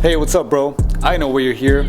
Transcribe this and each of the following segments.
Hey, what's up, bro? I know why you're here.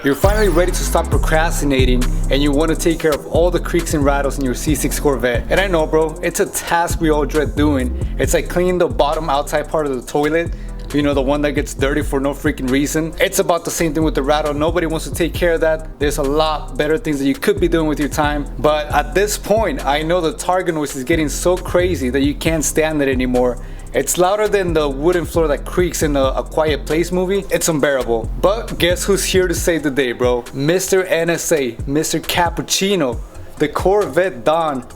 You're finally ready to stop procrastinating and you want to take care of all the creaks and rattles in your C6 Corvette. And I know, bro, it's a task we all dread doing. It's like cleaning the bottom outside part of the toilet. You know, the one that gets dirty for no freaking reason. It's about the same thing with the Rattle. Nobody wants to take care of that. There's a lot better things that you could be doing with your time. But at this point, I know the Targa noise is getting so crazy that you can't stand it anymore. It's louder than the wooden floor that creaks in a Quiet Place movie. It's unbearable. But guess who's here to save the day, bro? Mr. NSA, Mr. Cappuccino, the Corvette Don,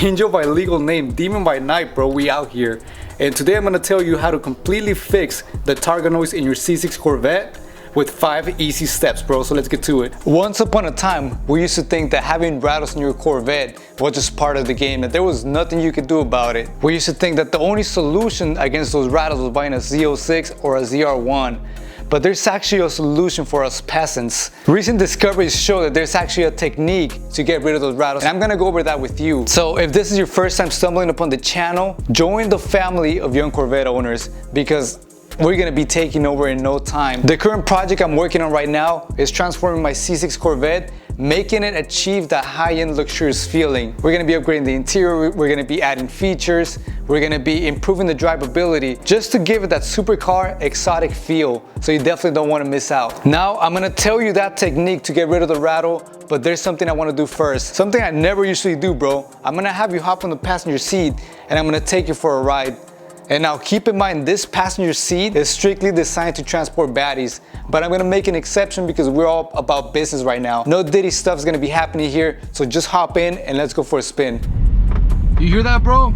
Angel by legal name, Demon by night, bro. We out here. And today I'm gonna tell you how to completely fix the Targa noise in your C6 Corvette with 5 easy steps, bro. So let's get to it. Once upon a time, we used to think that having rattles in your Corvette was just part of the game, that there was nothing you could do about it. We used to think that the only solution against those rattles was buying a Z06 or a ZR1. But there's actually a solution for us peasants. Recent discoveries show that there's actually a technique to get rid of those rattles, and I'm gonna go over that with you. So if this is your first time stumbling upon the channel, join the family of young Corvette owners because we're gonna be taking over in no time. The current project I'm working on right now is transforming my C6 Corvette, making it achieve that high-end luxurious feeling. We're gonna be upgrading the interior, we're gonna be adding features, we're gonna be improving the drivability just to give it that supercar exotic feel. So you definitely don't wanna miss out. Now I'm gonna tell you that technique to get rid of the rattle, but there's something I wanna do first. Something I never usually do, bro. I'm gonna have you hop on the passenger seat and I'm gonna take you for a ride. And now keep in mind, this passenger seat is strictly designed to transport baddies, but I'm gonna make an exception because we're all about business right now. No diddy stuff's gonna be happening here, so just hop in and let's go for a spin. You hear that, bro?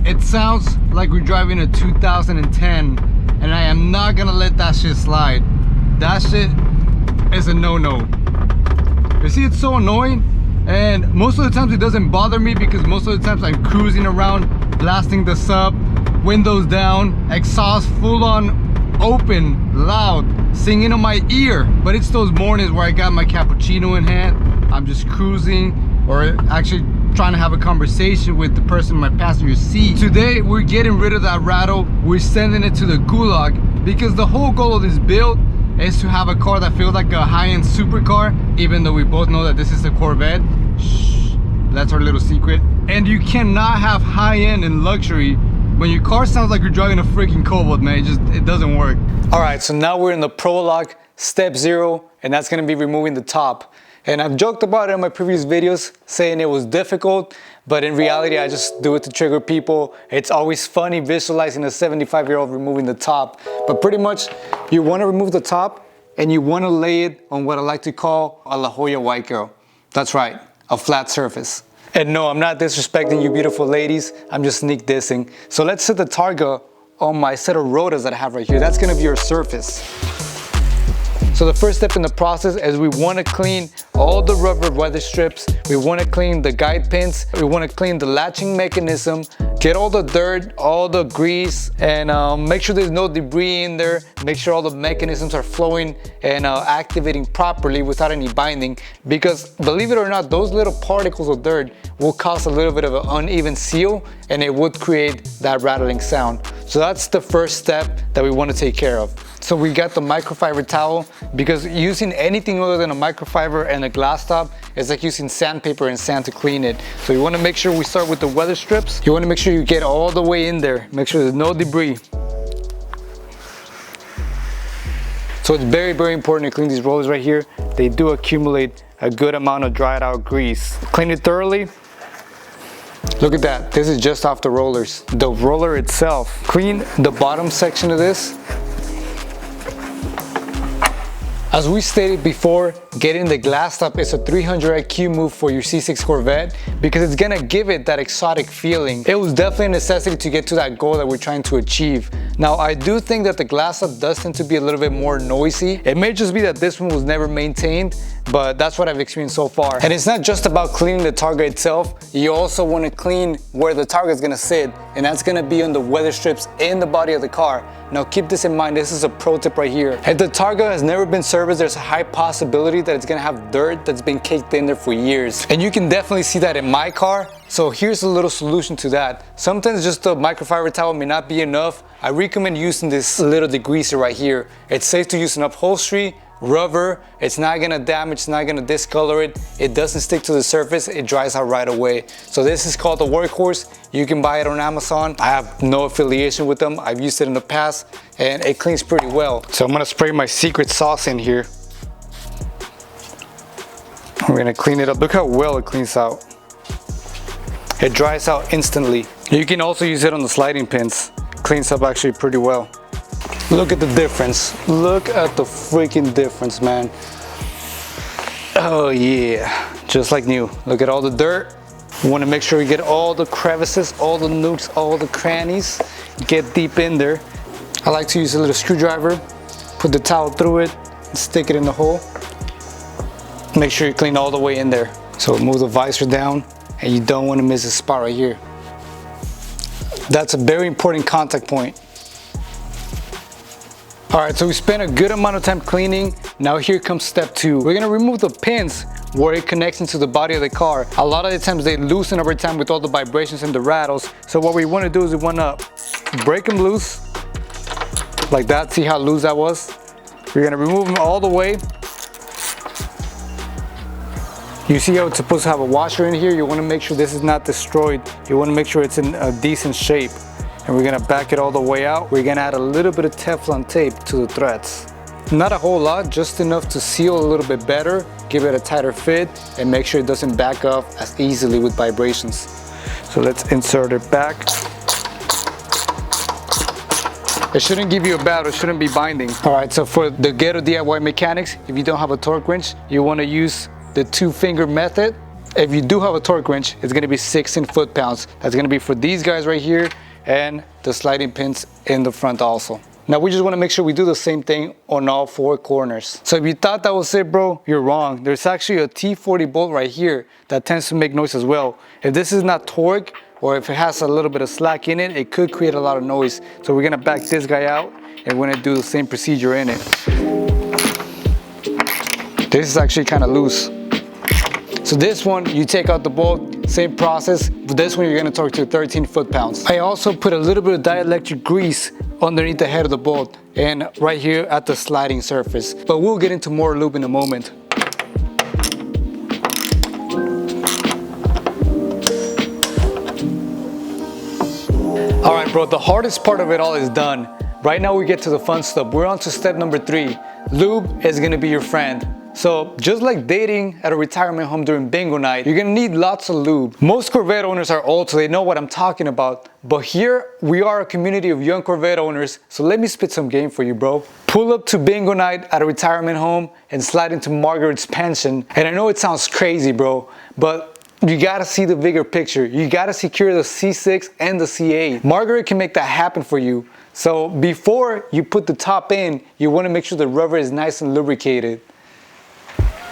It sounds like we're driving a 2010, and I am not gonna let that shit slide. That shit is a no-no. You see, it's so annoying, and most of the times it doesn't bother me because most of the times I'm cruising around, blasting the sub, windows down, exhaust full on open, loud, singing on my ear. But it's those mornings where I got my cappuccino in hand, I'm just cruising, or actually trying to have a conversation with the person in my passenger seat. Today we're getting rid of that rattle, we're sending it to the gulag, because the whole goal of this build is to have a car that feels like a high-end supercar, even though we both know that this is a Corvette. Shh, that's our little secret. And you cannot have high-end and luxury when your car sounds like you're driving a freaking Cobalt, man. It doesn't work. All right, so now we're in the prologue, step 0, and that's gonna be removing the top. And I've joked about it in my previous videos, saying it was difficult, but in reality, I just do it to trigger people. It's always funny visualizing a 75-year-old removing the top. But pretty much, you wanna remove the top, and you wanna lay it on what I like to call a La Jolla white girl. That's right, a flat surface. And no, I'm not disrespecting you beautiful ladies, I'm just sneak dissing. So let's set the Targa on my set of rotors that I have right here. That's gonna be your surface. So the first step in the process is we wanna clean all the rubber weather strips, we wanna clean the guide pins, we wanna clean the latching mechanism, get all the dirt, all the grease, and make sure there's no debris in there, make sure all the mechanisms are flowing and activating properly without any binding, because believe it or not, those little particles of dirt will cause a little bit of an uneven seal and it would create that rattling sound. So that's the first step that we want to take care of. So we got the microfiber towel, because using anything other than a microfiber and a glass top is like using sandpaper and sand to clean it. So you want to make sure we start with the weather strips. You want to make sure you get all the way in there. Make sure there's no debris. So it's very, very important to clean these rollers right here. They do accumulate a good amount of dried out grease. Clean it thoroughly. Look at that, this is just off the rollers. The roller itself. Clean the bottom section of this. As we stated before, getting the glass top is a 300 IQ move for your C6 Corvette because it's gonna give it that exotic feeling. It was definitely a necessity to get to that goal that we're trying to achieve. Now, I do think that the glass top does tend to be a little bit more noisy. It may just be that this one was never maintained, but that's what I've experienced so far. And it's not just about cleaning the Targa itself, you also want to clean where the Targa is going to sit, and that's going to be on the weather strips in the body of the car. Now keep this in mind, this is a pro tip right here. If the Targa has never been serviced, there's a high possibility that it's going to have dirt that's been caked in there for years. And you can definitely see that in my car. So here's a little solution to that. Sometimes just a microfiber towel may not be enough. I recommend using this little degreaser right here. It's safe to use in upholstery, rubber. It's not gonna damage, it's not gonna discolor it. It doesn't stick to the surface, it dries out right away. So this is called the Workhorse. You can buy it on Amazon. I have no affiliation with them. I've used it in the past and it cleans pretty well. So I'm gonna spray my secret sauce in here. We're gonna clean it up. Look how well it cleans out. It dries out instantly. You can also use it on the sliding pins. Cleans up actually pretty well. Look at the difference. Look at the freaking difference, man. Oh yeah, just like new. Look at all the dirt. You want to make sure you get all the crevices, all the nooks, all the crannies. Get deep in there. I like to use a little screwdriver, put the towel through it, and stick it in the hole. Make sure you clean all the way in there. So move the visor down, and you don't want to miss this spot right here. That's a very important contact point. Alright, so we spent a good amount of time cleaning. Now here comes step 2. We're gonna remove the pins where it connects into the body of the car. A lot of the times they loosen over time with all the vibrations and the rattles. So what we wanna do is we wanna break them loose, like that. See how loose that was? We're gonna remove them all the way. You see how it's supposed to have a washer in here? You wanna make sure this is not destroyed. You wanna make sure it's in a decent shape. And we're gonna back it all the way out. We're gonna add a little bit of Teflon tape to the threads. Not a whole lot, just enough to seal a little bit better, give it a tighter fit, and make sure it doesn't back off as easily with vibrations. So let's insert it back. It shouldn't give you a battle, it shouldn't be binding. All right, so for the ghetto DIY mechanics, if you don't have a torque wrench, you wanna use the 2-finger method. If you do have a torque wrench, it's gonna be 16 foot-pounds. That's gonna be for these guys right here, and the sliding pins in the front also. Now we just want to make sure we do the same thing on all 4 corners. So if you thought that was it, bro, you're wrong. There's actually a T40 bolt right here that tends to make noise as well. If this is not torque, or if it has a little bit of slack in it, it could create a lot of noise. So we're gonna back this guy out and we're gonna do the same procedure in it. This is actually kind of loose. So this one, you take out the bolt, same process. But this one, you're gonna torque to 13 foot-pounds. I also put a little bit of dielectric grease underneath the head of the bolt and right here at the sliding surface. But we'll get into more lube in a moment. All right, bro, the hardest part of it all is done. Right now we get to the fun stuff. We're on to step number 3. Lube is gonna be your friend. So just like dating at a retirement home during bingo night, you're gonna need lots of lube. Most Corvette owners are old, so they know what I'm talking about. But here, we are a community of young Corvette owners, so let me spit some game for you, bro. Pull up to bingo night at a retirement home and slide into Margaret's pension. And I know it sounds crazy, bro, but you gotta see the bigger picture. You gotta secure the C6 and the C8. Margaret can make that happen for you. So before you put the top in, you wanna make sure the rubber is nice and lubricated.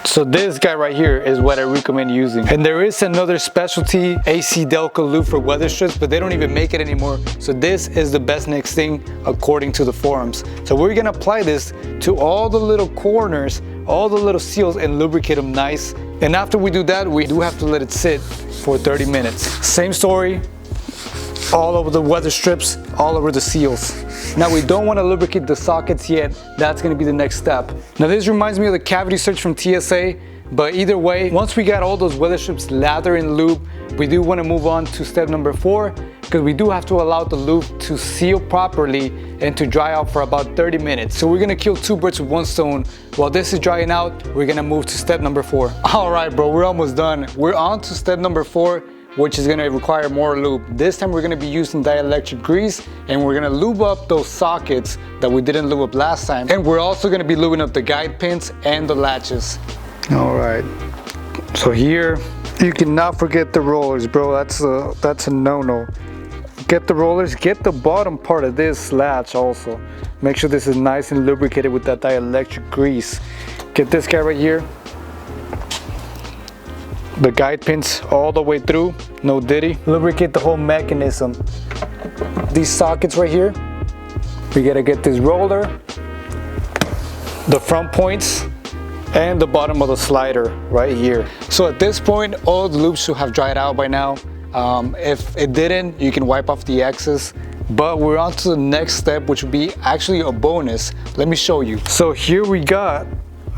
So this guy right here is what I recommend using. And there is another specialty AC Delco lube for weather strips, but they don't even make it anymore. So this is the best next thing according to the forums. So we're gonna apply this to all the little corners, all the little seals, and lubricate them nice. And after we do that, we do have to let it sit for 30 minutes. Same story, all over the weather strips, all over the seals. Now we don't want to lubricate the sockets yet. That's going to be the next step. Now this reminds me of the cavity search from TSA, but either way, once we got all those weather strips lathered in lube, we do want to move on to step number 4, because we do have to allow the lube to seal properly and to dry out for about 30 minutes. So we're going to kill 2 birds with 1 stone. While this is drying out, we're going to move to step number 4. All right, bro, we're almost done. We're on to step number 4, which is going to require more lube. This time we're going to be using dielectric grease, and we're going to lube up those sockets that we didn't lube up last time. And we're also going to be lubing up the guide pins and the latches. All right, so here you cannot forget the rollers, bro. That's a no-no. Get the rollers, get the bottom part of this latch also. Make sure this is nice and lubricated with that dielectric grease. Get this guy right here, the guide pins all the way through, no diddy. Lubricate the whole mechanism. These sockets right here, we gotta get this roller, the front points, and the bottom of the slider right here. So at this point, all the loops should have dried out by now. If it didn't, you can wipe off the excess. But we're on to the next step, which would be actually a bonus. Let me show you. So here we got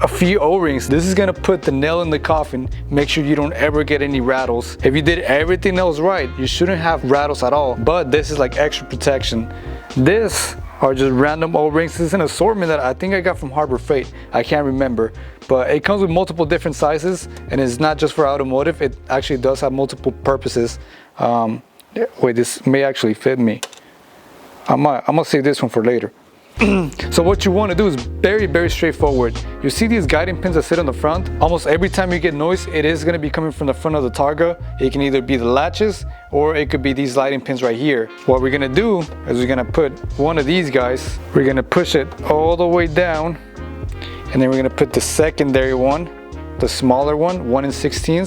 a few O-rings. This is gonna put the nail in the coffin. Make sure you don't ever get any rattles. If you did everything else right, you shouldn't have rattles at all. But this is like extra protection. This are just random O-rings. This is an assortment that I think I got from Harbor Freight. I can't remember. But it comes with multiple different sizes, and it's not just for automotive. It actually does have multiple purposes. Wait, this may actually fit me. I'm gonna save this one for later. So what you want to do is very straightforward. You see these guiding pins that sit on the front? Almost every time you get noise, it is going to be coming from the front of the Targa. It can either be the latches or it could be these lighting pins right here. What we're going to do is we're going to put one of these guys, we're going to push it all the way down, and then we're going to put the secondary one, the smaller one, 1 16,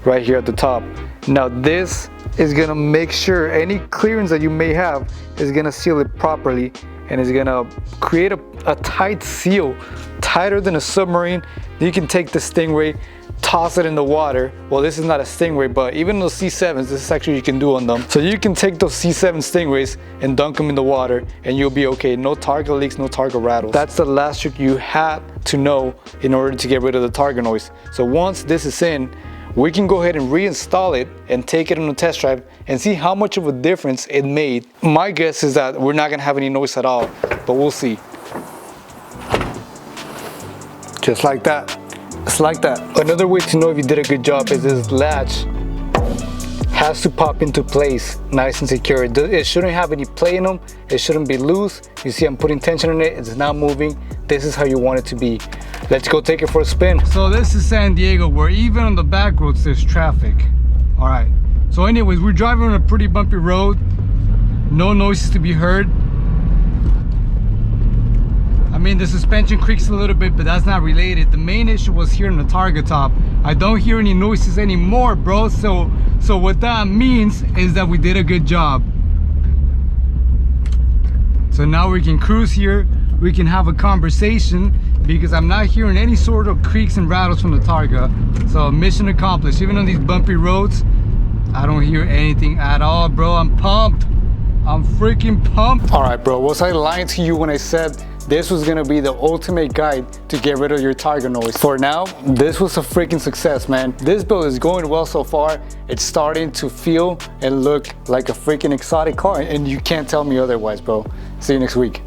right here at the top. Now this is going to make sure any clearance that you may have is going to seal it properly, and it's gonna create a tight seal, tighter than a submarine. You can take the Stingray, toss it in the water. Well, this is not a Stingray, but even those C7s, this is actually you can do on them. So you can take those C7 Stingrays and dunk them in the water and you'll be okay. No Targa leaks, no Targa rattles. That's the last trick you had to know in order to get rid of the Targa noise. So once this is in, we can go ahead and reinstall it and take it on a test drive and see how much of a difference it made. My guess is that we're not gonna have any noise at all, but we'll see. Just like that. It's like that. Another way to know if you did a good job is this latch has to pop into place nice and secure. It shouldn't have any play in them. It shouldn't be loose. You see I'm putting tension on it. It's not moving. This is how you want it to be. Let's go take it for a spin. So this is San Diego, where even on the back roads there's traffic. All right. So anyways, we're driving on a pretty bumpy road. No noises to be heard. I mean, the suspension creaks a little bit, but that's not related. The main issue was here in the Targa top. I don't hear any noises anymore, bro. So what that means is that we did a good job. So now we can cruise here. We can have a conversation because I'm not hearing any sort of creaks and rattles from the Targa. So mission accomplished. Even on these bumpy roads, I don't hear anything at all, bro. I'm pumped. I'm freaking pumped. All right, bro. Was I lying to you when I said this was gonna be the ultimate guide to get rid of your Targa noise? For now, this was a freaking success, man. This build is going well so far. It's starting to feel and look like a freaking exotic car, and you can't tell me otherwise, bro. See you next week.